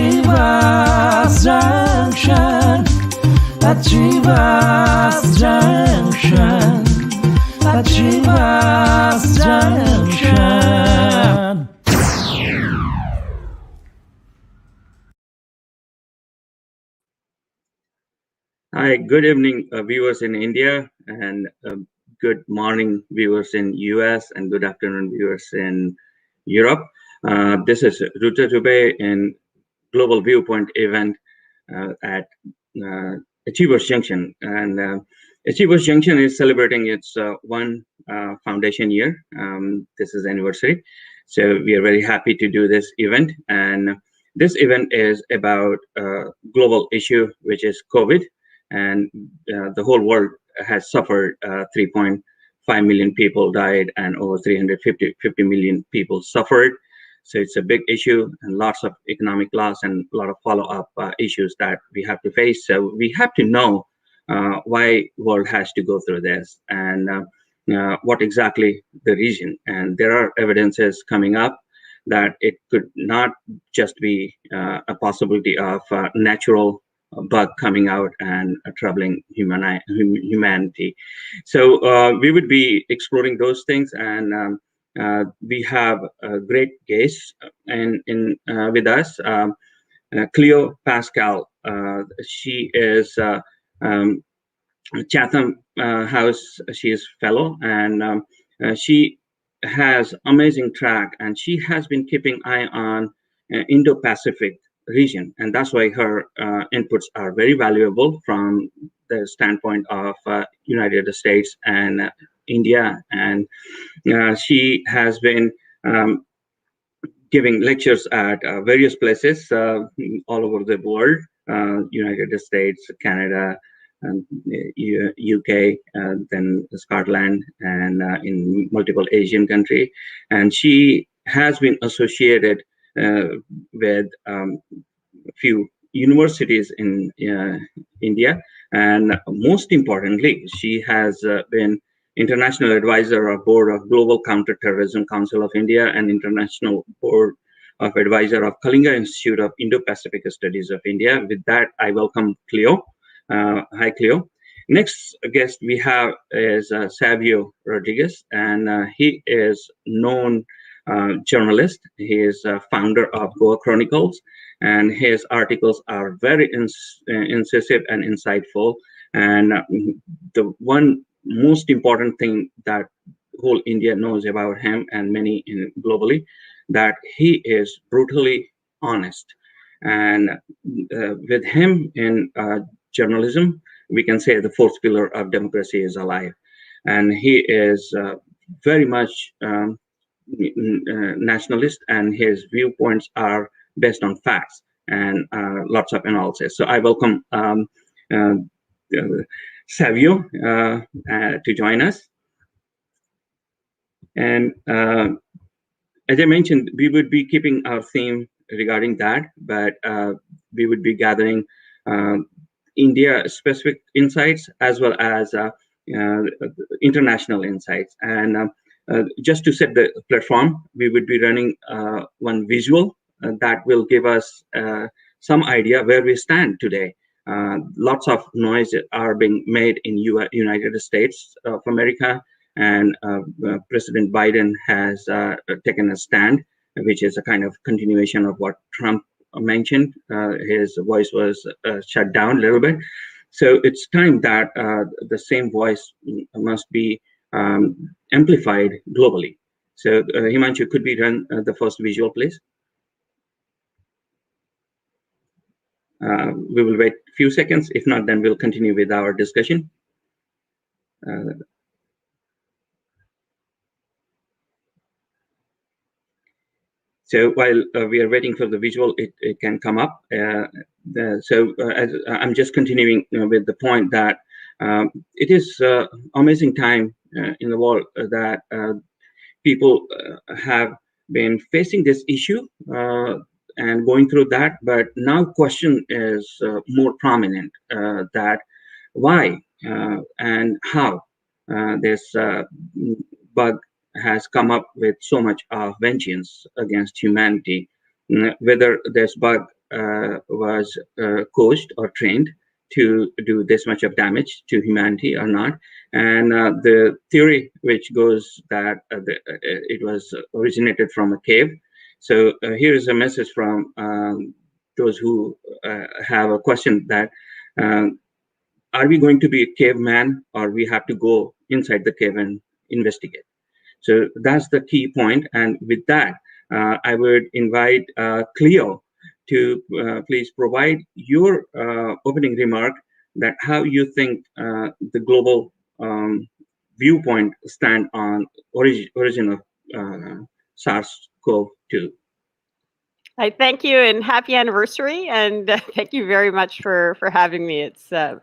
Chivas Junction, at Chivas Junction, at Chivas Junction. Hi, good evening, viewers in India, and good morning, viewers in US, and good afternoon, viewers in Europe. This is Rudra Dubey in Global Viewpoint event at Achievers Junction, and Achievers Junction is celebrating its one foundation year. This is anniversary, so we are very happy to do this event. And this event is about a global issue, which is COVID, and the whole world has suffered. 3.5 million people died, and over 350 million people suffered. So it's a big issue, and lots of economic loss and a lot of follow-up issues that we have to face. So we have to know why world has to go through this, and what exactly the reason. And there are evidences coming up that it could not just be a possibility of natural bug coming out and troubling humanity. So we would be exploring those things, and we have a great guest with us, Cleo Paskal. She is Chatham House. She is fellow, and she has amazing track, and she has been keeping eye on Indo-Pacific region, and that's why her inputs are very valuable from the standpoint of United States and India. And she has been giving lectures at various places all over the world, United States, Canada, UK, then Scotland, and in multiple Asian countries. And she has been associated with a few universities in India, and most importantly, she has been International Advisor of Board of Global Counterterrorism Council of India and International Board of Advisor of Kalinga Institute of Indo-Pacific Studies of India. With that, I welcome Cleo. Hi, Cleo. Next guest we have is Savio Rodrigues, and he is known journalist. He is founder of Goa Chronicles, and his articles are very incisive and insightful. And the one most important thing that whole India knows about him, and many globally, that he is brutally honest. And with him in journalism, we can say the fourth pillar of democracy is alive. And he is very much nationalist, and his viewpoints are based on facts and lots of analysis. So I welcome Savio to join us. And as I mentioned, we would be keeping our theme regarding that, but we would be gathering India-specific insights as well as international insights. And just to set the platform, we would be running one visual that will give us some idea where we stand today. Lots of noise are being made in United States of America, and President Biden has taken a stand, which is a kind of continuation of what Trump mentioned. His voice was shut down a little bit. So it's time that the same voice must be amplified globally. So Himanshu, could we run the first visual, please? We will wait a few seconds. If not, then we'll continue with our discussion. So while we are waiting for the visual, it can come up. As I'm just continuing with the point that it is amazing time in the world that people have been facing this issue and going through that, but now question is more prominent, that why and how this bug has come up with so much of vengeance against humanity. Whether this bug was coached or trained to do this much of damage to humanity or not. And the theory which goes that it was originated from a cave. So here is a message from those who have a question that are we going to be a caveman, or we have to go inside the cave and investigate? So that's the key point. And with that, I would invite Cleo to please provide your opening remark that how you think the global viewpoint stand on origin of SARS-CoV-2. I thank you and happy anniversary, and thank you very much for having me. It's a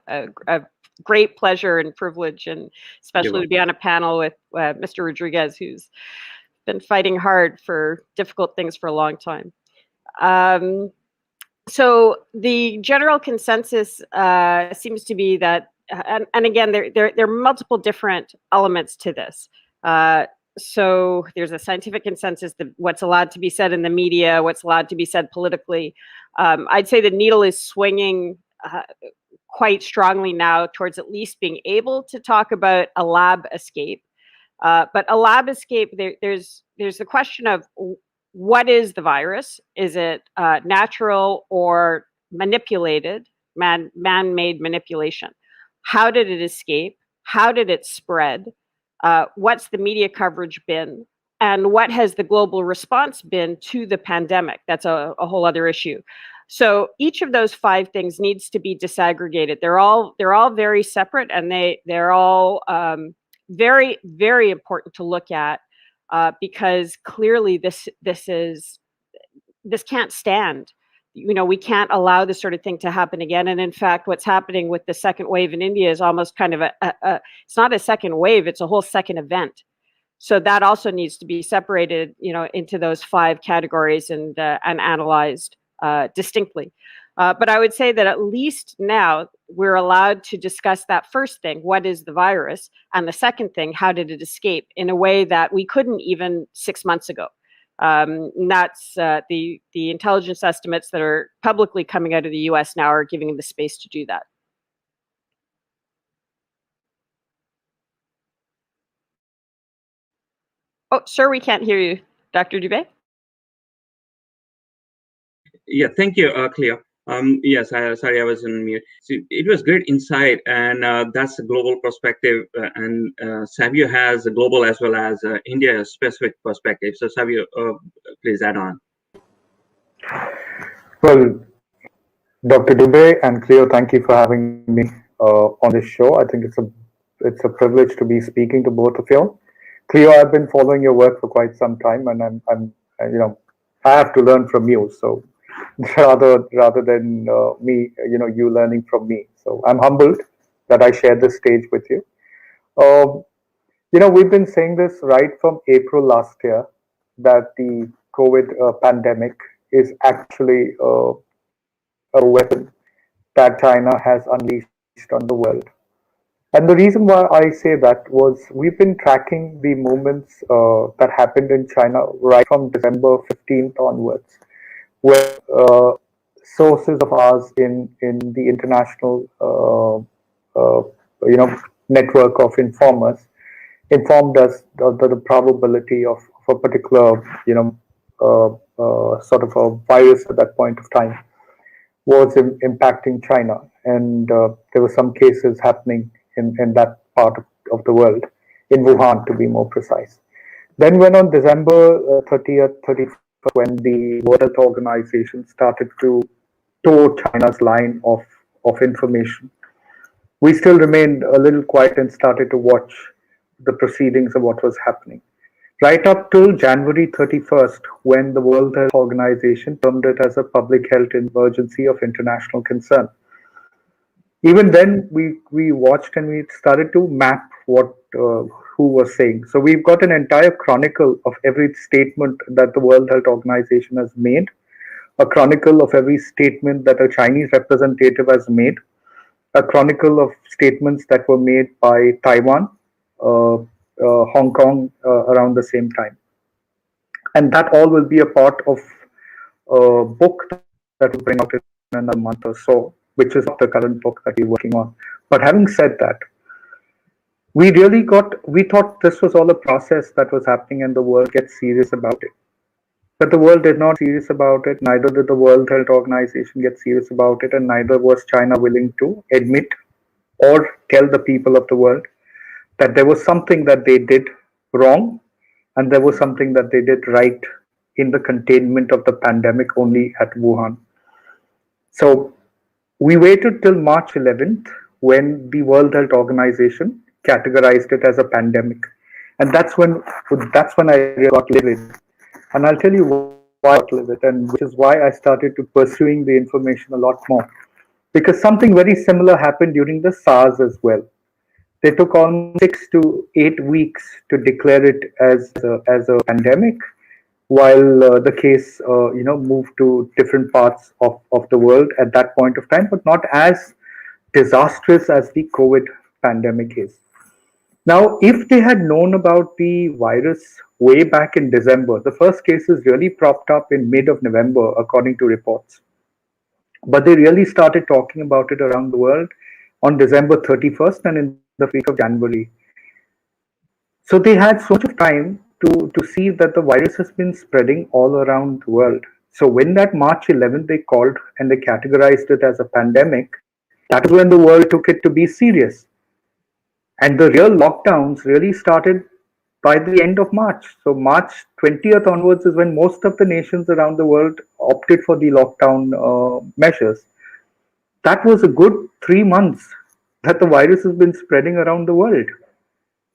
great pleasure and privilege, and especially to be on a panel with Mr. Rodriguez, who's been fighting hard for difficult things for a long time. So the general consensus seems to be that, and again, there are multiple different elements to this. So there's a scientific consensus that what's allowed to be said in the media, what's allowed to be said politically. I'd say the needle is swinging quite strongly now towards at least being able to talk about a lab escape. But a lab escape, there's the question of what is the virus? Is it natural or manipulated, man-made manipulation? How did it escape? How did it spread? What's the media coverage been? And what has the global response been to the pandemic? That's a whole other issue. So each of those 5 things needs to be disaggregated. They're all very separate, and they're all very, very important to look at because clearly this can't stand. You know, we can't allow this sort of thing to happen again. And in fact, what's happening with the second wave in India is almost kind of it's not a second wave, it's a whole second event. So that also needs to be separated, you know, into those 5 categories and analyzed distinctly. But I would say that at least now we're allowed to discuss that first thing, what is the virus? And the second thing, how did it escape, in a way that we couldn't even 6 months ago. And that's the intelligence estimates that are publicly coming out of the US now are giving the space to do that. Oh, sir, we can't hear you, Dr. Dubey. Yeah, thank you, Cleo. Yes, sorry, I was on mute. So it was great insight, and that's a global perspective. And Savio has a global as well as India-specific perspective. So Savio, please add on. Well, Dr. Dubey and Cleo, thank you for having me on this show. I think it's a privilege to be speaking to both of you. Cleo, I've been following your work for quite some time, and I'm you know, I have to learn from you. So rather than me, you know, you learning from me. So I'm humbled that I share this stage with you. You know, we've been saying this right from April last year that the COVID pandemic is actually a weapon that China has unleashed on the world. And the reason why I say that was we've been tracking the movements that happened in China right from December 15th onwards, where sources of ours in the international you know, network of informers informed us of the probability of a particular, you know, sort of a virus at that point of time was impacting China, and there were some cases happening in that part of the world, in Wuhan to be more precise. Then when on December 30th, 31st, when the World Health Organization started to toe China's line of information, we still remained a little quiet and started to watch the proceedings of what was happening. Right up till January 31st, when the World Health Organization termed it as a public health emergency of international concern. Even then, we watched and we started to map what who was saying. So we've got an entire chronicle of every statement that the World Health Organization has made, a chronicle of every statement that a Chinese representative has made, a chronicle of statements that were made by Taiwan, Hong Kong around the same time. And that all will be a part of a book that that will bring out in another month or so, which is not the current book that we're working on. But having said that, we thought this was all a process that was happening and the world gets serious about it. But the world did not serious about it, neither did the World Health Organization get serious about it, and neither was China willing to admit or tell the people of the world that there was something that they did wrong and there was something that they did right in the containment of the pandemic only at Wuhan. So we waited till March 11th when the World Health Organization categorized it as a pandemic. And that's when I really got livid. And I'll tell you why I got livid, and which is why I started to pursuing the information a lot more. Because something very similar happened during the SARS as well. They took almost 6 to 8 weeks to declare it as a pandemic, while the case moved to different parts of the world at that point of time, but not as disastrous as the COVID pandemic is. Now, if they had known about the virus way back in December, the first cases really propped up in mid of November, according to reports. But they really started talking about it around the world on December 31st and in the week of January. So they had so much of time to see that the virus has been spreading all around the world. So when that March 11th they called and they categorized it as a pandemic, that is when the world took it to be serious. And the real lockdowns really started by the end of March. So March 20th onwards is when most of the nations around the world opted for the lockdown measures. That was a good 3 months that the virus has been spreading around the world.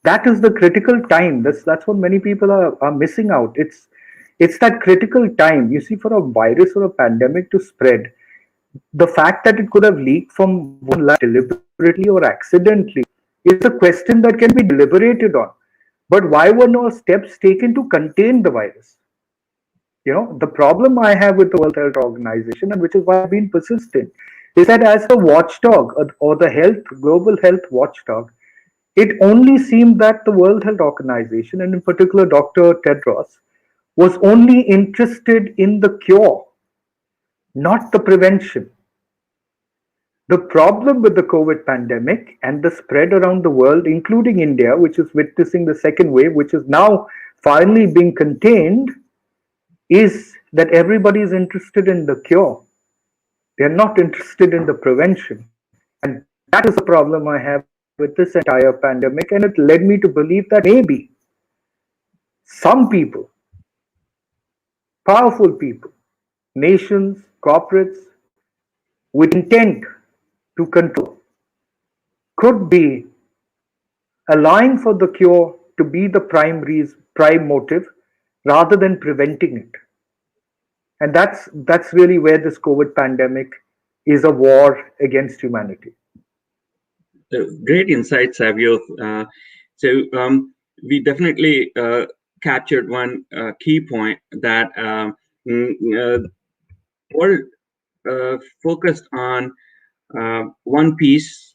That is the critical time. That's what many people are missing out. It's that critical time. You see, for a virus or a pandemic to spread, the fact that it could have leaked from one lab deliberately or accidentally is a question that can be deliberated on. But why were no steps taken to contain the virus? The problem I have with the World Health Organization, and which is why I've been persistent, is that as a watchdog or the global health watchdog, it only seemed that the World Health Organization, and in particular Dr. Tedros, was only interested in the cure, not the prevention. The problem with the COVID pandemic and the spread around the world, including India, which is witnessing the second wave, which is now finally being contained, is that everybody is interested in the cure. They're not interested in the prevention. And that is the problem I have with this entire pandemic. And it led me to believe that maybe some people, powerful people, nations, corporates, with intent to control, could be allowing for the cure to be the prime motive rather than preventing it. And that's really where this COVID pandemic is a war against humanity. Great insight, Savio. We definitely captured one key point that world focused on one piece,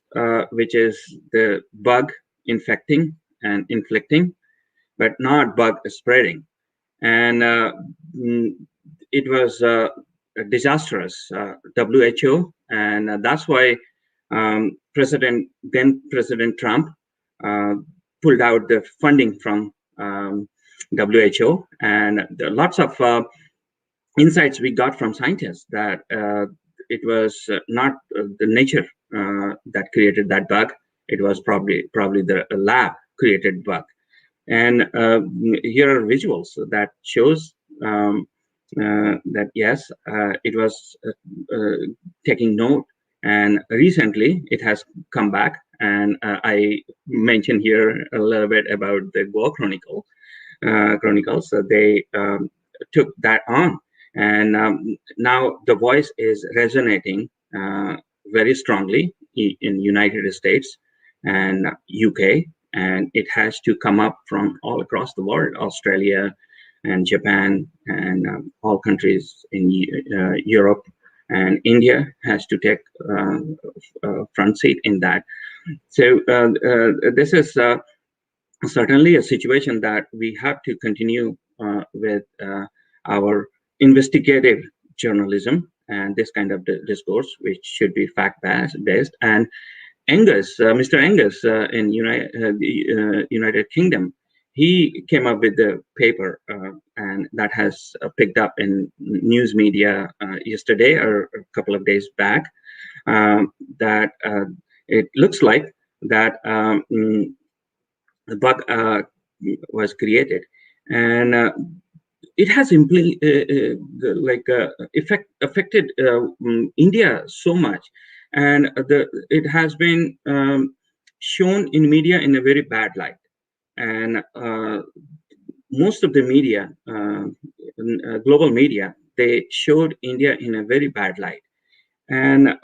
which is the bug infecting and inflicting, but not bug spreading. And it was disastrous, WHO, and that's why then President Trump pulled out the funding from WHO, and there are lots of insights we got from scientists that it was not the nature that created that bug. It was probably the lab created bug. And here are visuals that shows that yes, it was taking note. And recently it has come back. And I mentioned here a little bit about the Goa Chronicles. So they took that on. And now the voice is resonating very strongly in United States and UK, and it has to come up from all across the world, Australia and Japan and all countries in Europe, and India has to take front seat in that. So this is certainly a situation that we have to continue with our investigative journalism and this kind of discourse, which should be fact-based. And Angus, Mr. Angus in the United Kingdom, he came up with the paper, and that has picked up in news media yesterday or a couple of days back, that it looks like that the bug was created, and it has affected India so much, and it has been shown in media in a very bad light, and most of the media, global media, they showed India in a very bad light. And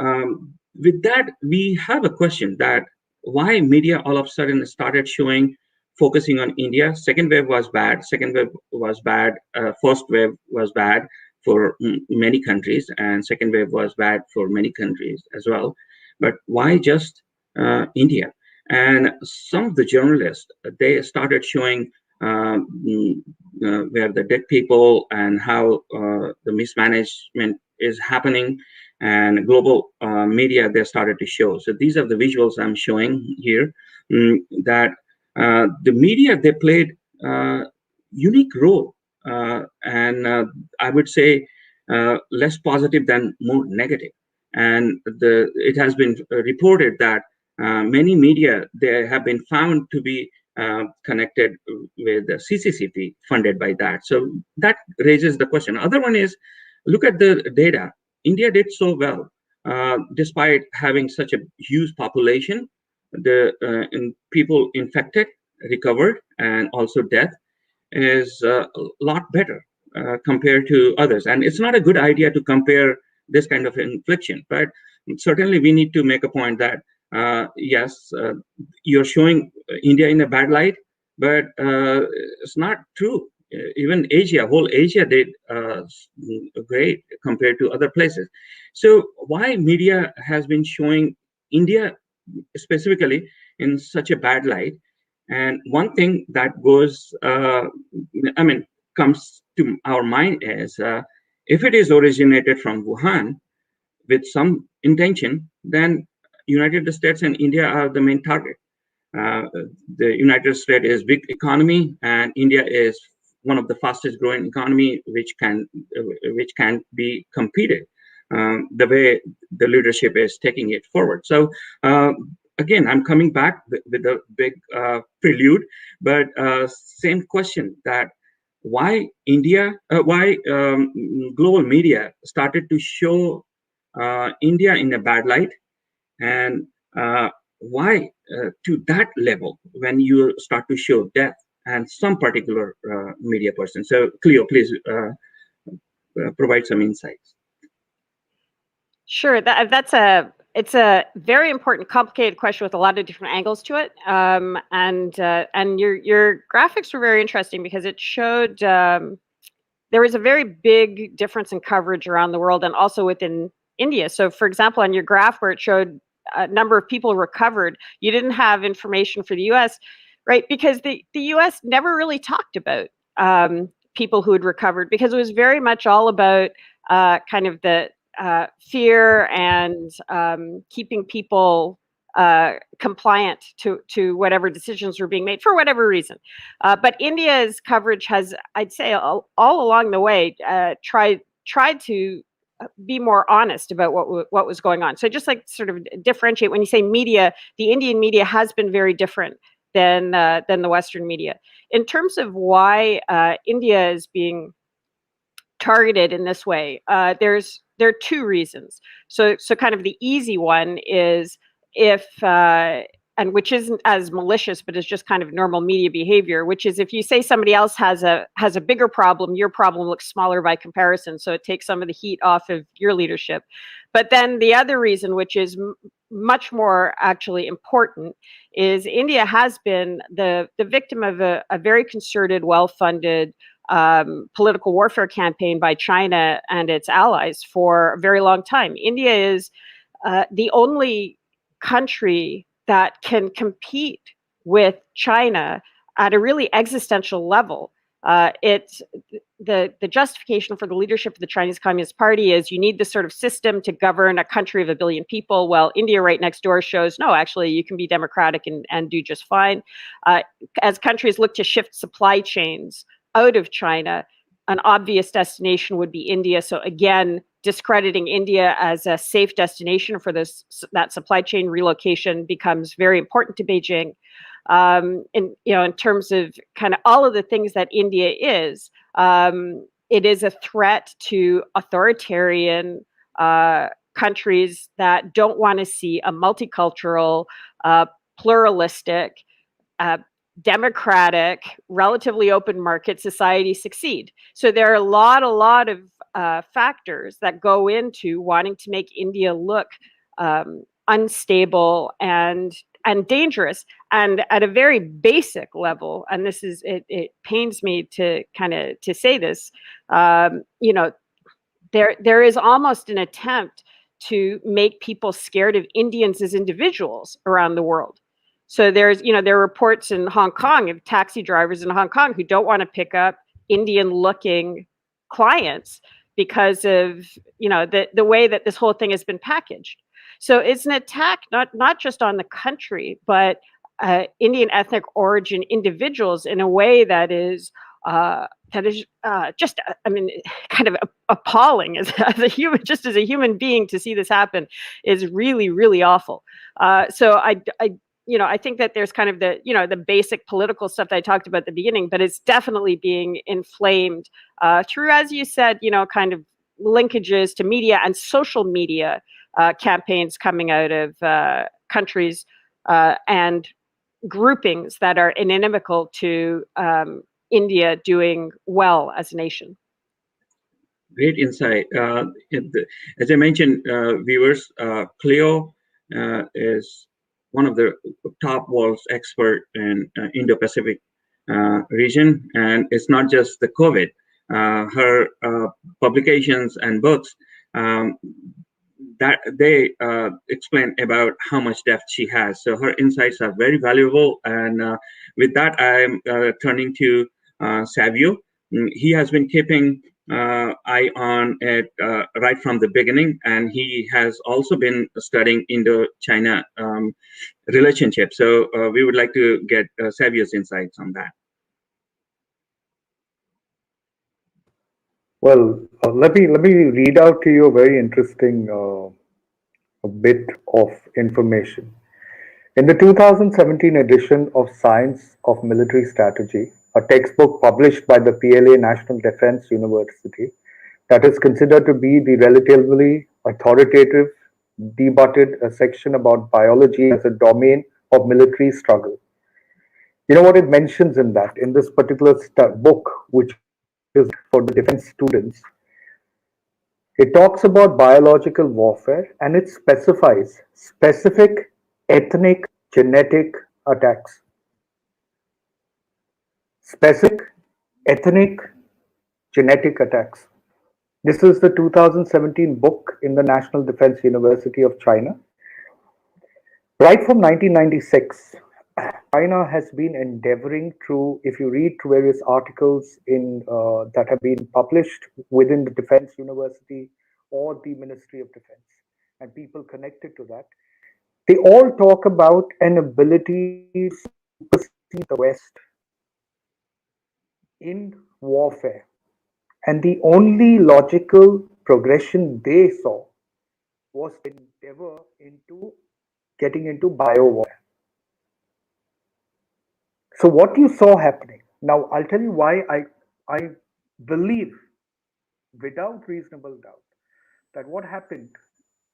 with that, we have a question that why media all of a sudden started focusing on India. Second wave was bad. First wave was bad for many countries, and second wave was bad for many countries as well. But why just India? And some of the journalists, they started showing where the dead people and how the mismanagement is happening, and global media, they started to show. So these are the visuals I'm showing here, that the media, they played a unique role, and I would say less positive than more negative. And it has been reported that many media, they have been found to be connected with the CCCP, funded by that. So that raises the question. Other one is, look at the data. India did so well, despite having such a huge population. The people infected, recovered, and also death is a lot better compared to others. And it's not a good idea to compare this kind of infliction, but certainly we need to make a point that yes, you're showing India in a bad light, but it's not true. Even Asia, whole Asia did great compared to other places. So why media has been showing India specifically in such a bad light? And one thing that comes to our mind is, if it is originated from Wuhan with some intention, then United States and India are the main target. The United States is big economy, and India is one of the fastest growing economy, which can be competed the way the leadership is taking it forward. So again, I'm coming back with a big prelude, but same question, that why global media started to show India in a bad light, and why to that level when you start to show death and some particular media person. So Cleo, please provide some insights. Sure, it's a very important, complicated question with a lot of different angles to it. And your graphics were very interesting because it showed there was a very big difference in coverage around the world and also within India. So for example, on your graph where it showed a number of people recovered, you didn't have information for the US, right? Because the US never really talked about people who had recovered, because it was very much all about kind of the fear and keeping people compliant to whatever decisions were being made for whatever reason. But India's coverage has, I'd say, all along the way tried to be more honest about what was going on. So just like sort of differentiate, when you say media, the Indian media has been very different than the Western media. In terms of why India is being targeted in this way, there are two reasons. So kind of the easy one is if and which isn't as malicious, but is just kind of normal media behavior, which is if you say somebody else has a bigger problem, your problem looks smaller by comparison. So it takes some of the heat off of your leadership. But then the other reason, which is much more actually important, is India has been the victim of a very concerted, well-funded political warfare campaign by China and its allies for a very long time. India is the only country that can compete with China at a really existential level The justification for the leadership of the Chinese Communist Party is you need this sort of system to govern a country of 1 billion people. Well, India right next door shows, no, actually, you can be democratic and do just fine. As countries look to shift supply chains out of China, an obvious destination would be India. So again, discrediting India as a safe destination for that supply chain relocation becomes very important to Beijing. In terms of kind of all of the things that India is, it is a threat to authoritarian countries that don't want to see a multicultural, pluralistic, democratic, relatively open market society succeed. So there are a lot of factors that go into wanting to make India look unstable and dangerous. And at a very basic level, and this is it pains me to say this, there is almost an attempt to make people scared of Indians as individuals around the world. So there are reports in Hong Kong of taxi drivers in Hong Kong who don't want to pick up Indian-looking clients because of the way that this whole thing has been packaged. So it's an attack not just on the country, but Indian ethnic origin individuals in a way that is just, kind of appalling as a human, just as a human being, to see this happen is really, really awful. So I think that there's kind of the basic political stuff that I talked about at the beginning, but it's definitely being inflamed through, as you said, kind of linkages to media and social media campaigns coming out of countries and groupings that are inimical to India doing well as a nation. Great insight. As I mentioned, viewers, Cleo is one of the top world's expert in Indo-Pacific region, and it's not just the COVID. Her publications and books that they explain about how much depth she has. So her insights are very valuable. And with that, I'm turning to Savio. He has been keeping eye on it right from the beginning, and he has also been studying Indo-China relationship. So we would like to get Savio's insights on that. Well, let me read out to you a very interesting a bit of information. In the 2017 edition of Science of Military Strategy, a textbook published by the PLA National Defense University that is considered to be the relatively authoritative, debuted section about biology as a domain of military struggle. You know what it mentions in this particular book, which is for the defense students? It talks about biological warfare, and it specifies specific ethnic genetic attacks. Specific ethnic genetic attacks. This is the 2017 book in the National Defense University of China. Right from 1996, China has been endeavoring through, if you read through various articles that have been published within the Defense University or the Ministry of Defense, and people connected to that, they all talk about an ability to supersede the West in warfare. And the only logical progression they saw was the endeavor into getting into bio-warfare. So what you saw happening, now I'll tell you why I believe without reasonable doubt that what happened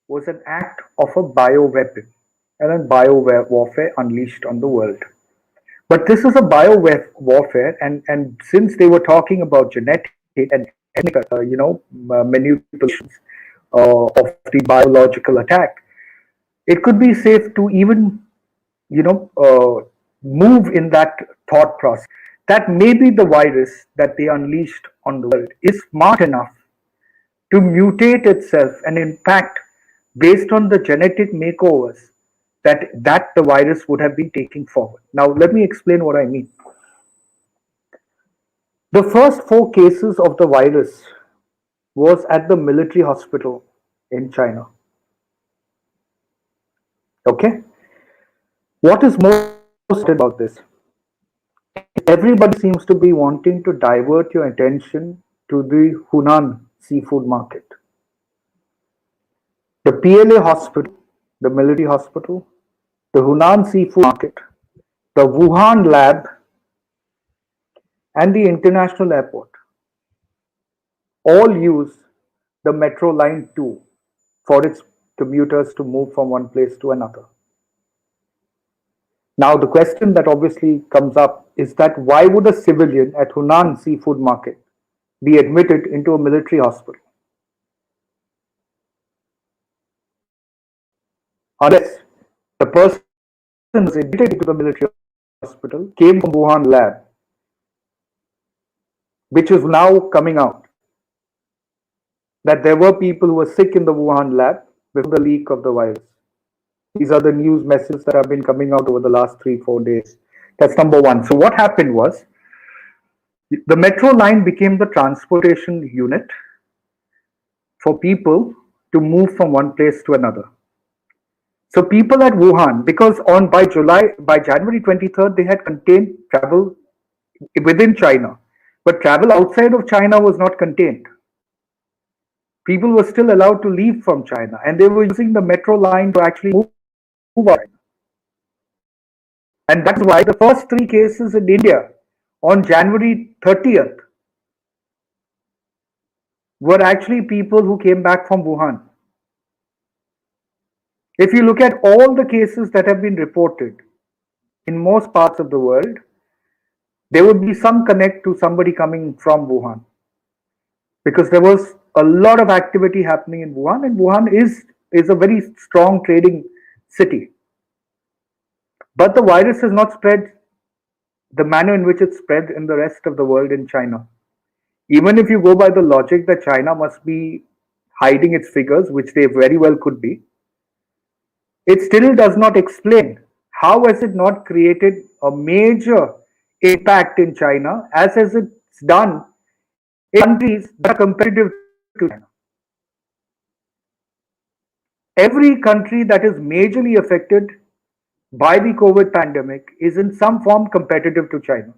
was an act of a bioweapon and a bio-warfare unleashed on the world. But this is a bio-warfare, and since they were talking about genetic and ethnic, manipulations of the biological attack, it could be safe to even, move in that thought process that maybe the virus that they unleashed on the world is smart enough to mutate itself, and in fact, based on the genetic makeovers that the virus would have been taking forward. Now, let me explain what I mean. The first 4 cases of the virus was at the military hospital in China. Okay? What is most about this? Everybody seems to be wanting to divert your attention to the Hunan seafood market. The PLA hospital, the military hospital, the Hunan seafood market, the Wuhan lab, and the international airport all use the Metro Line 2 for its commuters to move from one place to another. Now, the question that obviously comes up is that why would a civilian at Hunan seafood market be admitted into a military hospital? Unless the person who was admitted into the military hospital came from Wuhan lab, which is now coming out that there were people who were sick in the Wuhan lab before the leak of the virus. These are the news messages that have been coming out over the last 3-4 days. That's number one. So what happened was, the metro line became the transportation unit for people to move from one place to another. So people at Wuhan, because by January 23rd, they had contained travel within China, but travel outside of China was not contained. People were still allowed to leave from China, and they were using the metro line to actually move out. And that's why the first 3 cases in India on January 30th were actually people who came back from Wuhan. If you look at all the cases that have been reported in most parts of the world, there would be some connect to somebody coming from Wuhan, because there was a lot of activity happening in Wuhan, and Wuhan is a very strong trading city. But the virus has not spread the manner in which it spread in the rest of the world in China. Even if you go by the logic that China must be hiding its figures, which they very well could be, it still does not explain how has it not created a major impact in China as has it's done in countries that are competitive to China. Every country that is majorly affected by the COVID pandemic is in some form competitive to China.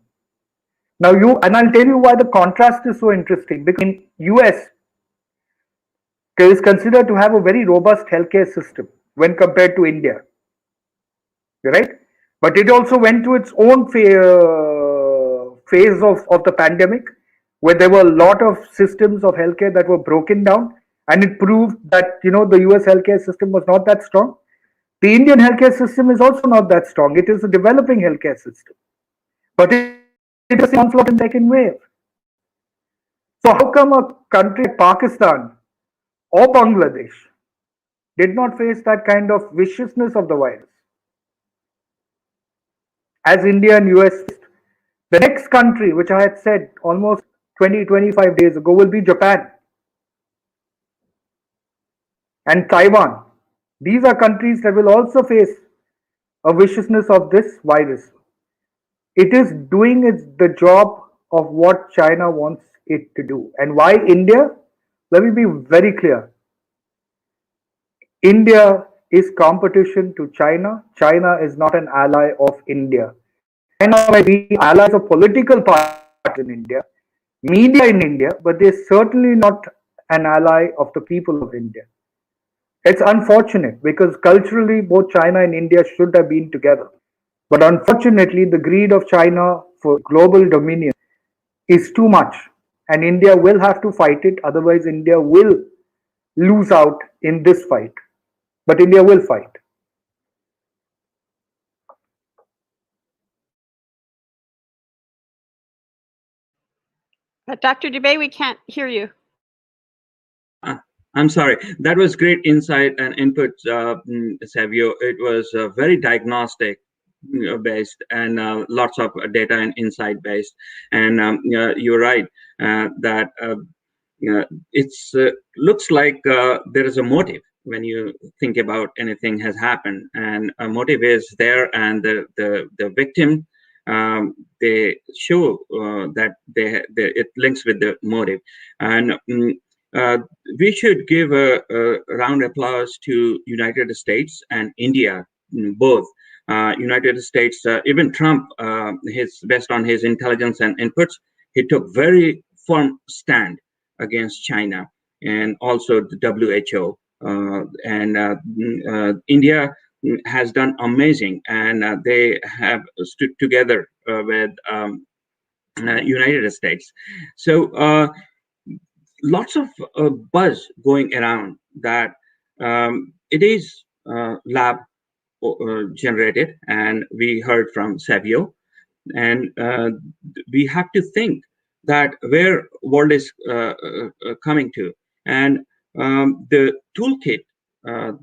Now I'll tell you why the contrast is so interesting, because in US, it is considered to have a very robust healthcare system when compared to India, right? But it also went through its own phase of the pandemic, where there were a lot of systems of healthcare that were broken down, and it proved that the US healthcare system was not that strong. The Indian healthcare system is also not that strong. It is a developing healthcare system, but it is onslaught in the second wave. So how come a country like Pakistan or Bangladesh did not face that kind of viciousness of the virus as India and US faced? The next country, which I had said almost 20-25 days ago, will be Japan and Taiwan. These are countries that will also face a viciousness of this virus. It is doing the job of what China wants it to do. And why India? Let me be very clear. India is competition to China. China is not an ally of India. China might be allies of political parties in India, media in India, but they're certainly not an ally of the people of India. It's unfortunate, because culturally both China and India should have been together. But unfortunately, the greed of China for global dominion is too much, and India will have to fight it. Otherwise, India will lose out in this fight. But India will fight. Dr. Dubey, we can't hear you. I'm sorry. That was great insight and input, Savio. It was very diagnostic based and lots of data and insight based. And you're right that it's looks like there is a motive when you think about anything has happened, and a motive is there, and the victim they show that it links with the motive. And we should give a round of applause to United States and India, both. United States, even Trump, based on his intelligence and inputs, he took very firm stand against China and also the WHO. India has done amazing, and they have stood together with United States. So lots of buzz going around that it is lab generated, and we heard from Savio, and we have to think that where world is coming to, and the toolkit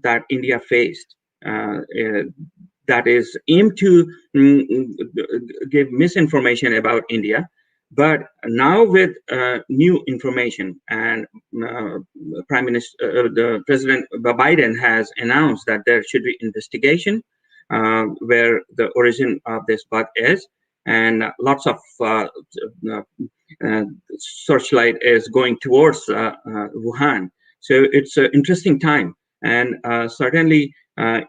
that India faced that is aimed to give misinformation about India. But now with new information, and the President Biden has announced that there should be investigation where the origin of this bug is, and lots of searchlight is going towards Wuhan. So it's an interesting time, and certainly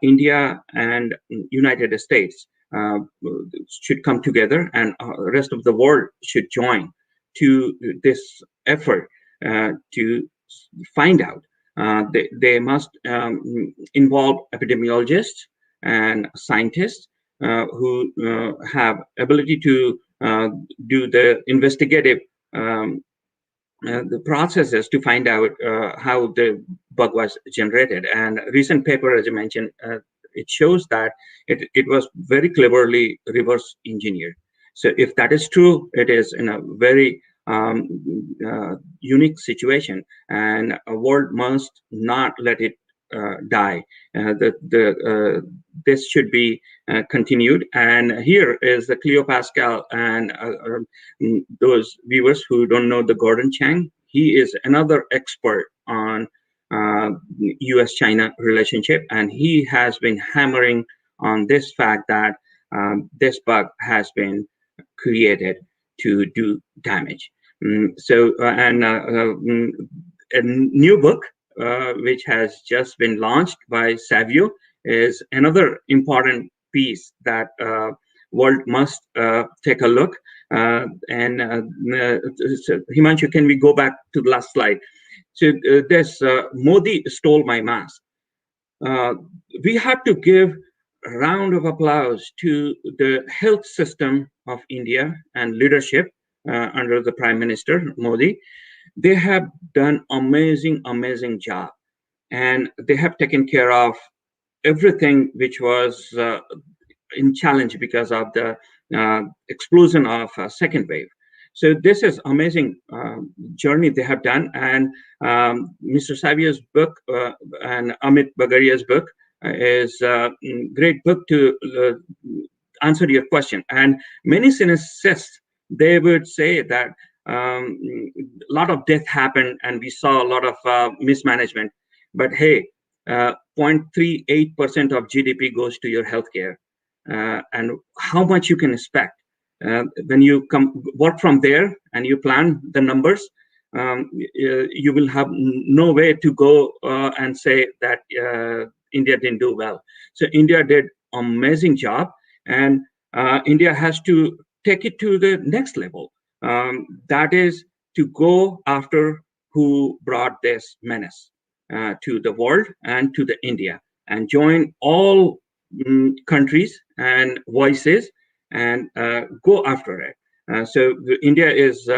India and United States should come together, and the rest of the world should join to this effort to find out. They must involve epidemiologists and scientists who have ability to do the investigative the processes to find out how the bug was generated. And a recent paper, as I mentioned, it shows that it was very cleverly reverse engineered. So if that is true, it is in a very unique situation, and a world must not let it die. This should be continued. And here is the Cleo Paskal, and those viewers who don't know the Gordon Chang, he is another expert on US-China relationship, and he has been hammering on this fact that this bug has been created to do damage. A new book which has just been launched by Savio is another important piece that world must take a look. Himanshu, can we go back to the last slide? So this Modi stole my mask. We have to give a round of applause to the health system of India and leadership under the Prime Minister Modi. They have done amazing job, and they have taken care of everything which was in challenge because of the explosion of second wave. So this is amazing journey they have done. And Mr. Savio's book and Amit Bagaria's book is a great book to answer your question. And many cynists, they would say that a lot of death happened and we saw a lot of mismanagement. But hey, 0.38% of GDP goes to your healthcare. And how much you can expect when you work from there and you plan the numbers, you will have no way to go and say that India didn't do well. So India did amazing job, and India has to take it to the next level. That is to go after who brought this menace to the world and to the India, and join all countries and voices and go after it. So India is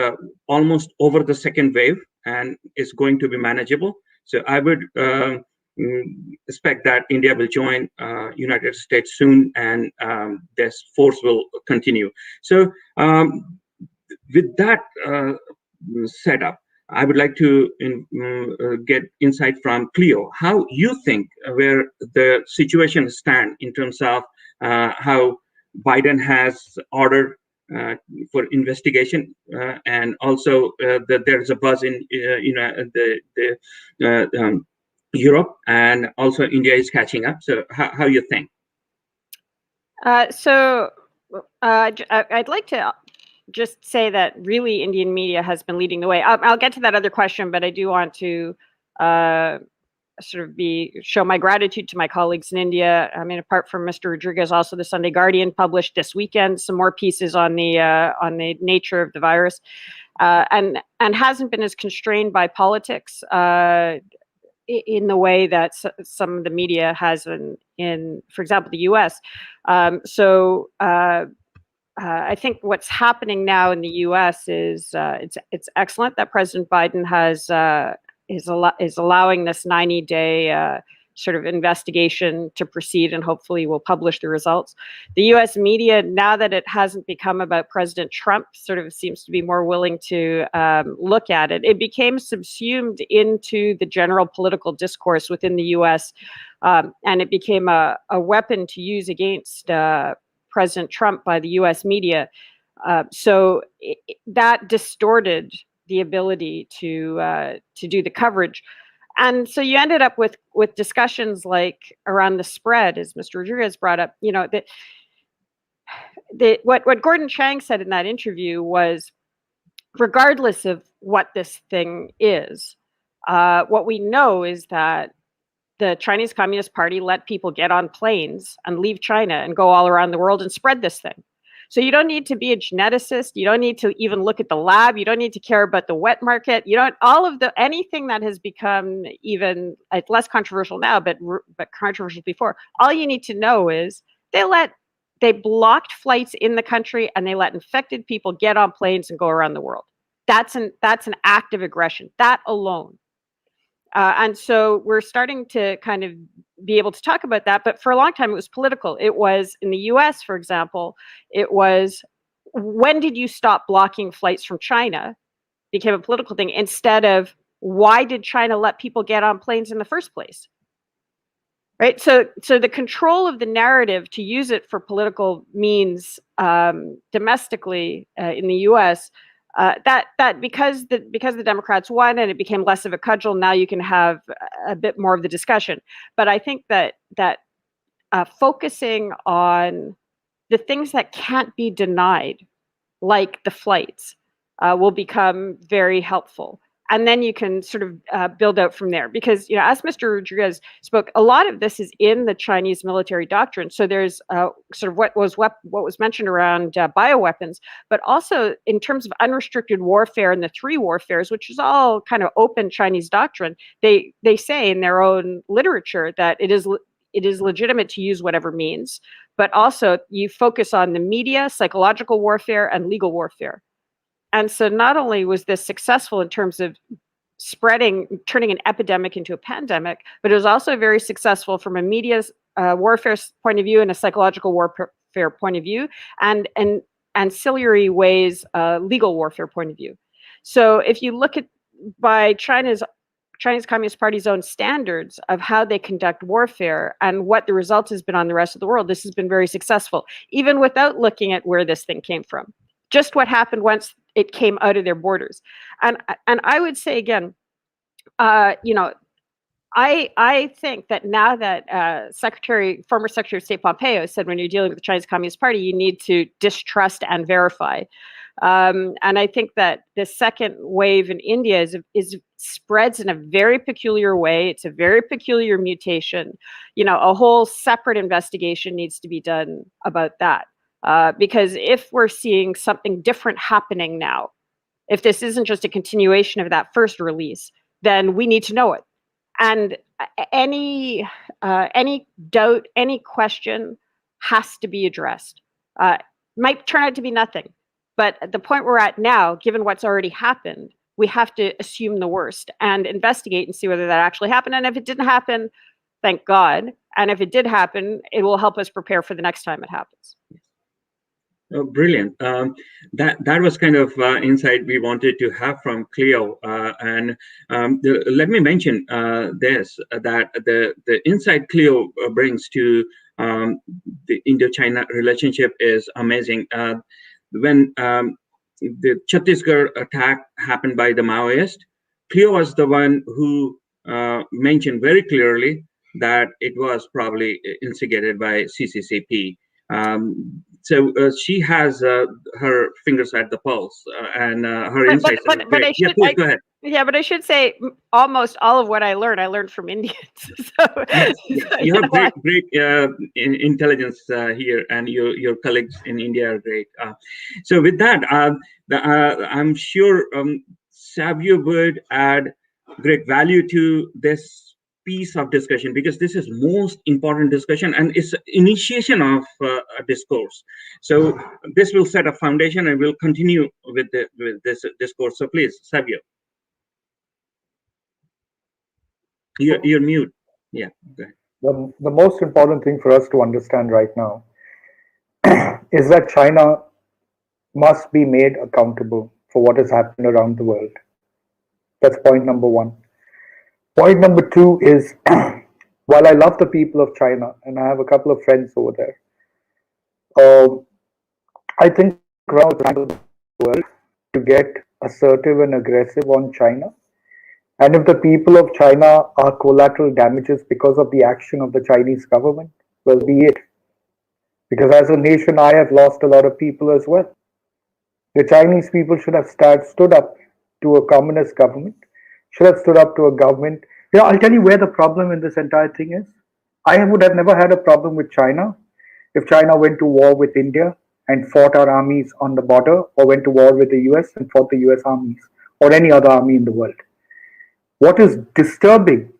almost over the second wave and is going to be manageable. So I would expect that India will join United States soon, and this force will continue. So with that setup, I would like to get insight from Cleo. How you think where the situation stands in terms of how Biden has ordered for investigation, and also that there's a buzz in Europe, and also India is catching up. So how you think? So I'd like to just say that really Indian media has been leading the way. I'll get to that other question, but I do want to sort of show my gratitude to my colleagues in India. I mean, apart from Mr. Rodriguez, also the Sunday Guardian published this weekend some more pieces on the nature of the virus, and hasn't been as constrained by politics in the way that some of the media has in, for example, the U.S. I think what's happening now in the U.S. is it's excellent that President Biden is allowing this 90-day sort of investigation to proceed, and hopefully will publish the results. The U.S. media, now that it hasn't become about President Trump, sort of seems to be more willing to look at it. It became subsumed into the general political discourse within the U.S., and it became a weapon to use against President Trump by the U.S. media. So that distorted the ability to do the coverage. And so you ended up with discussions like around the spread, as Mr. Rodriguez brought up. You know, what Gordon Chang said in that interview was, regardless of what this thing is, what we know is that the Chinese Communist Party let people get on planes and leave China and go all around the world and spread this thing. So you don't need to be a geneticist. You don't need to even look at the lab. You don't need to care about the wet market. You don't, anything that has become even less controversial now, but controversial before. All you need to know is they blocked flights in the country, and they let infected people get on planes and go around the world. That's an act of aggression, that alone. And so we're starting to kind of be able to talk about that. But for a long time, it was political. It was in the US, for example, it was, when did you stop blocking flights from China? Became a political thing, instead of, why did China let people get on planes in the first place? Right. So the control of the narrative to use it for political means domestically in the US, that because the Democrats won and it became less of a cudgel, now you can have a bit more of the discussion. But I think that focusing on the things that can't be denied, like the flights, will become very helpful. And then you can sort of build out from there, because, you know, as Mr. Rodriguez spoke, a lot of this is in the Chinese military doctrine. So there's sort of what was mentioned around bioweapons, but also in terms of unrestricted warfare and the three warfares, which is all kind of open Chinese doctrine. They say in their own literature that it is legitimate to use whatever means, but also you focus on the media, psychological warfare, and legal warfare. And so not only was this successful in terms of turning an epidemic into a pandemic, but it was also very successful from a media warfare point of view and a psychological warfare point of view, and ancillary ways, legal warfare point of view. So if you look at by Chinese Communist Party's own standards of how they conduct warfare and what the result has been on the rest of the world, this has been very successful, even without looking at where this thing came from. Just what happened once it came out of their borders. And I would say again, you know, I think that now that former Secretary of State Pompeo said, when you're dealing with the Chinese Communist Party, you need to distrust and verify. And I think that the second wave in India is spreads in a very peculiar way. It's a very peculiar mutation. You know, a whole separate investigation needs to be done about that. Because if we're seeing something different happening now, if this isn't just a continuation of that first release, then we need to know it. And any doubt, any question has to be addressed. Might turn out to be nothing, but at the point we're at now, given what's already happened, we have to assume the worst and investigate and see whether that actually happened. And if it didn't happen, thank God. And if it did happen, it will help us prepare for the next time it happens. Oh, brilliant. That was kind of insight we wanted to have from Cleo. Let me mention this, that the insight Cleo brings to the Indo-China relationship is amazing. When the Chhattisgarh attack happened by the Maoists, Cleo was the one who mentioned very clearly that it was probably instigated by CCCP. she has her fingers at the pulse and her But insights are but great. I Yeah, should please go ahead. yeah, but I should say almost all of what I learned from Indians. So, Yes, yes, so, you you have know, I- great intelligence here, and your colleagues in India are great. So with that, I'm sure Savio would add great value to this piece of discussion, because this is most important discussion and it's initiation of a discourse. So this will set a foundation, and we'll continue with this discourse. So please, Savio, you're mute. Yeah, go ahead. The most important thing for us to understand right now is that China must be made accountable for what has happened around the world. That's point number one. Point number two is while I love the people of China and I have a couple of friends over there, I think around the world to get assertive and aggressive on China. And if the people of China are collateral damages because of the action of the Chinese government, well, be it. Because as a nation, I have lost a lot of people as well. The Chinese people should have stood up to a communist government, should have stood up to a government. I'll tell you where the problem in this entire thing is. I would have never had a problem with China if China went to war with India and fought our armies on the border, or went to war with the US and fought the US armies, or any other army in the world. What is disturbing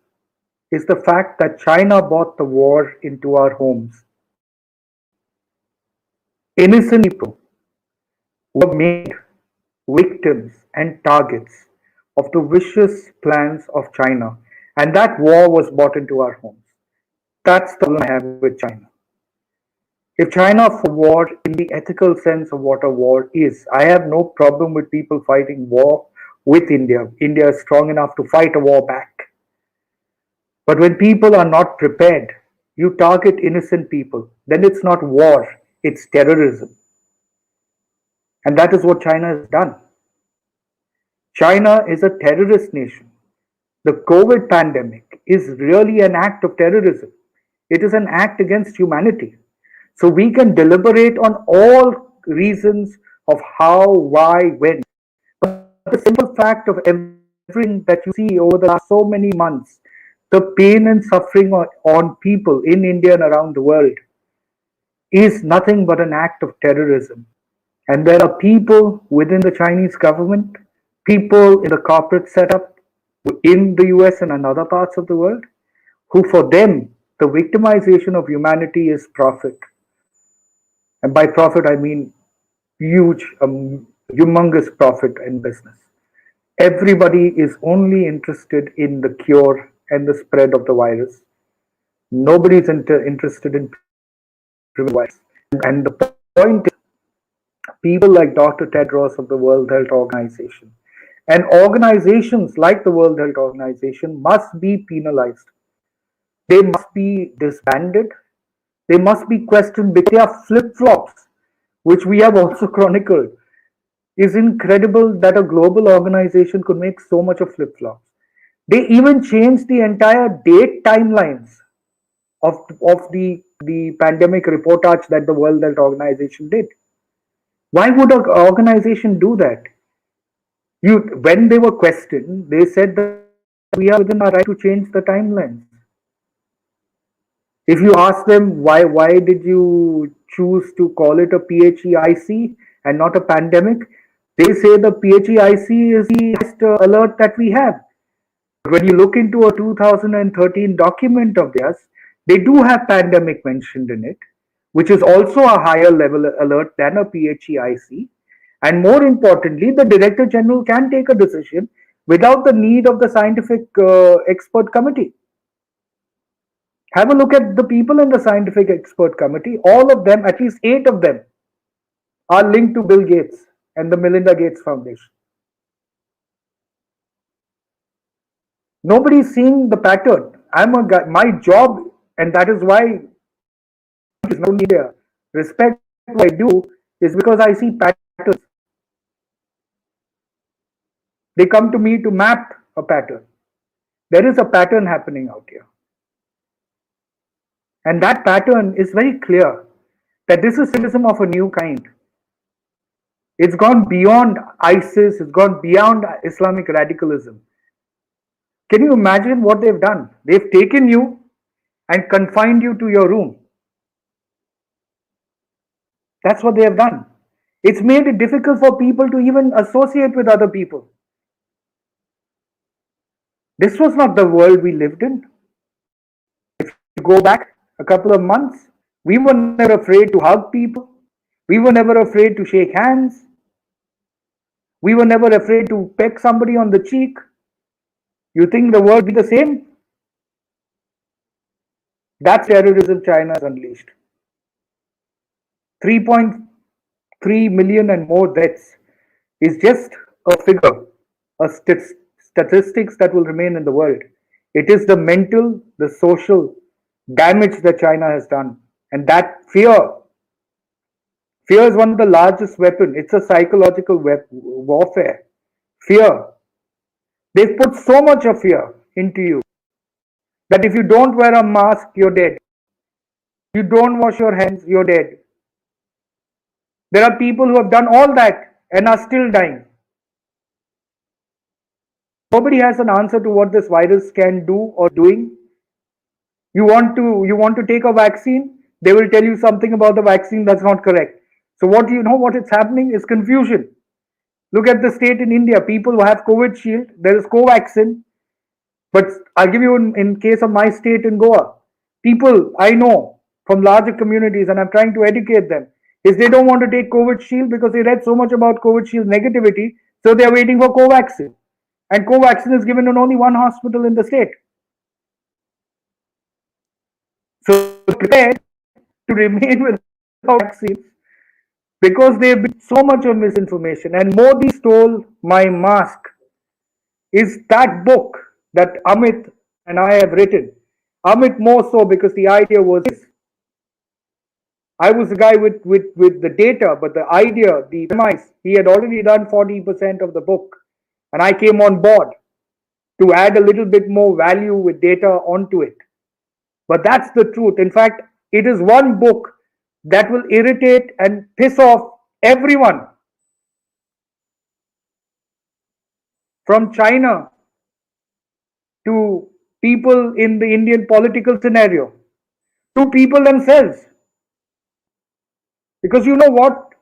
is the fact that China brought the war into our homes. Innocent people were made victims and targets of the vicious plans of China, and that war was brought into our homes. That's the problem I have with China. If China for war in the ethical sense of what a war is, I have no problem with people fighting war with India. India is strong enough to fight a war back. But when people are not prepared, you target innocent people, then it's not war, it's terrorism. And that is what China has done. China is a terrorist nation. The COVID pandemic is really an act of terrorism. It is an act against humanity. So we can deliberate on all reasons of how, why, when. But the simple fact of everything that you see over the last so many months, the pain and suffering on people in India and around the world, is nothing but an act of terrorism. And there are people within the Chinese government, people in the corporate setup in the US and in other parts of the world, who for them, the victimization of humanity is profit. And by profit, I mean huge, humongous profit in business. Everybody is only interested in the cure and the spread of the virus. Nobody is interested in preventing the virus. And the point is, people like Dr. Tedros of the World Health Organization and organizations like the World Health Organization must be penalized. They must be disbanded. They must be questioned because they are flip-flops, which we have also chronicled. It's incredible that a global organization could make so much of flip-flops. They even changed the entire date timelines of the pandemic reportage that the World Health Organization did. Why would an organization do that? When they were questioned, they said that we are within our right to change the timelines. If you ask them why did you choose to call it a PHEIC and not a pandemic, they say the PHEIC is the highest alert that we have. When you look into a 2013 document of theirs, they do have pandemic mentioned in it, which is also a higher level alert than a PHEIC. And more importantly, the Director General can take a decision without the need of the scientific expert committee. Have a look at the people in the scientific expert committee. All of them, at least 8 of them, are linked to Bill Gates and the Melinda Gates Foundation. Nobody's seeing the pattern. I'm a guy, my job, and that is why media respect what I do, is because I see patterns. They come to me to map a pattern. There is a pattern happening out here. And that pattern is very clear, that this is terrorism of a new kind. It's gone beyond ISIS, it's gone beyond Islamic radicalism. Can you imagine what they've done? They've taken you and confined you to your room. That's what they have done. It's made it difficult for people to even associate with other people. This was not the world we lived in. If you go back a couple of months, we were never afraid to hug people. We were never afraid to shake hands. We were never afraid to peck somebody on the cheek. You think the world will be the same? That's terrorism China has unleashed. 3.3 million and more deaths is just a figure, a statistics that will remain in the world. It is the mental, the social damage that China has done. And that fear is one of the largest weapons. It's a psychological warfare. Fear. They've put so much of fear into you that if you don't wear a mask, you're dead. You don't wash your hands, you're dead. There are people who have done all that and are still dying. Nobody has an answer to what this virus can do or doing. You want to take a vaccine, they will tell you something about the vaccine that's not correct. So what is happening is confusion. Look at the state in India. People who have COVID shield, there is Covaxin. But I'll give you in case of my state in Goa. People I know from larger communities, and I'm trying to educate them, is they don't want to take COVID shield because they read so much about COVID shield negativity, so they're waiting for Covaxin. And Covaxin is given in only one hospital in the state. So prepared to remain without vaccines because they've been so much of misinformation. And Modi stole my mask is that book that Amit and I have written. Amit more so because the idea was his. I was the guy with the data, but the idea, the premise, he had already done 40% of the book. And I came on board to add a little bit more value with data onto it. But that's the truth. In fact, it is one book that will irritate and piss off everyone. From China to people in the Indian political scenario, to people themselves. Because you know what?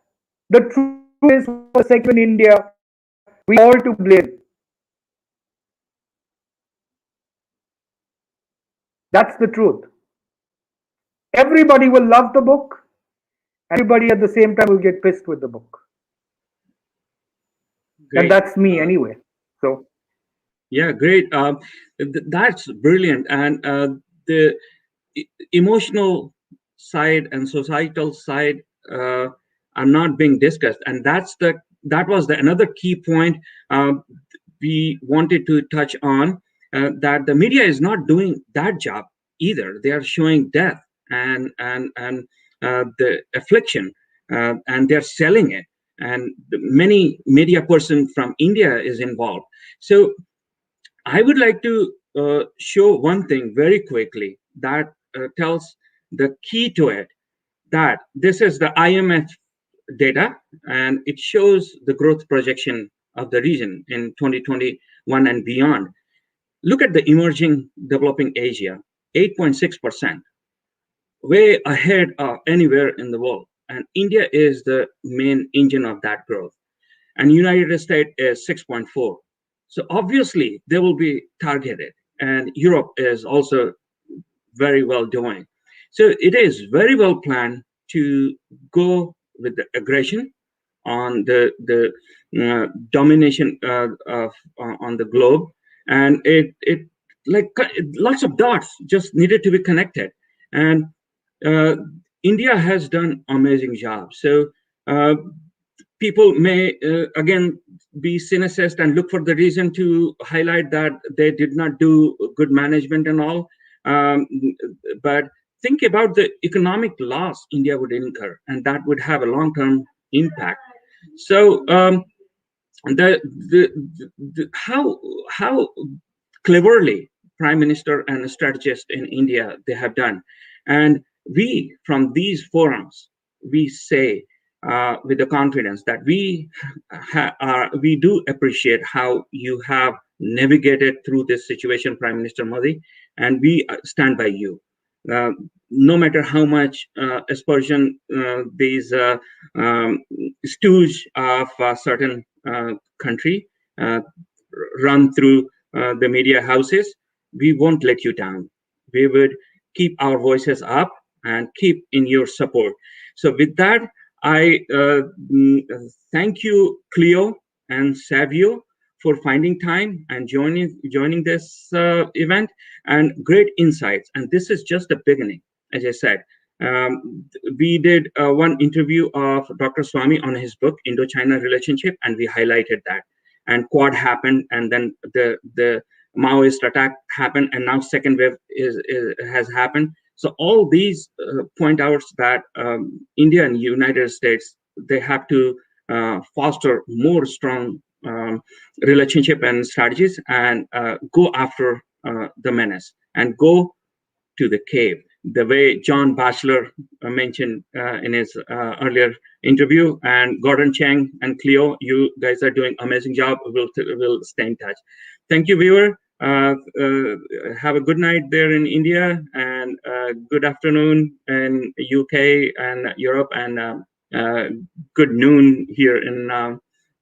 The truth is, for a second in India, we all to blame. That's the truth. Everybody will love the book. Everybody at the same time will get pissed with the book. Great. And that's me anyway. So. Yeah, great. That's brilliant. And the emotional side and societal side are not being discussed. And that was another key point we wanted to touch on, that the media is not doing that job either. They are showing death and the affliction, and they're selling it. And many media person from India is involved. So I would like to show one thing very quickly that tells the key to it, that this is the IMF data, and it shows the growth projection of the region in 2021 and beyond. Look at the emerging developing Asia, 8.6%, way ahead of anywhere in the world. And India is the main engine of that growth. And United States is 6.4. So obviously they will be targeted, and Europe is also very well doing. So it is very well planned to go with the aggression on the domination on the globe, and it like lots of dots just needed to be connected, and India has done amazing job. So people may again be cynicist and look for the reason to highlight that they did not do good management and all, but think about the economic loss India would incur, and that would have a long-term impact. So how cleverly Prime Minister and strategist in India they have done, and we from these forums we say with the confidence that we do appreciate how you have navigated through this situation, Prime Minister Modi, and we stand by you. No matter how much aspersion these stooge of a certain country run through the media houses, we won't let you down. We would keep our voices up and keep in your support. So with that, I thank you, Cleo and Savio, for finding time and joining this event, and great insights. And this is just the beginning, as I said. We did one interview of Dr. Swami on his book, Indo-China Relationship, and we highlighted that. And Quad happened, and then the Maoist attack happened, and now second wave has happened. So all these point out that India and United States, they have to foster more strong relationship and strategies, and go after the menace and go to the cave. The way John Batchelor mentioned in his earlier interview, and Gordon Chang and Cleo, you guys are doing amazing job. We'll stay in touch. Thank you, viewer. Have a good night there in India, and good afternoon in UK and Europe, and good noon here in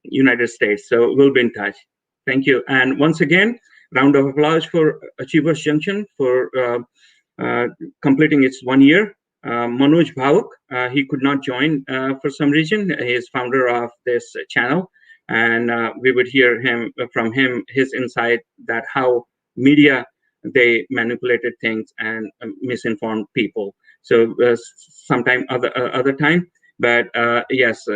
United States. So we'll be in touch. Thank you. And once again, round of applause for Achievers Junction for completing its 1 year. Manoj Bhavuk, he could not join for some reason. He is founder of this channel, and we would hear from him his insight that how media, they manipulated things and misinformed people. So sometime other time. But yes,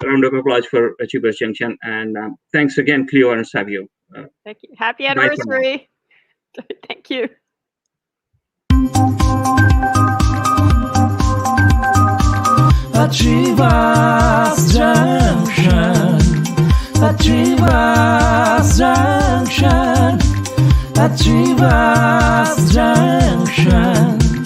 round of applause for Achievers Junction, and thanks again, Cleo and Savio. Thank you. Happy anniversary. Thank you. Achievers Junction, Achievers Junction, Achievers Junction.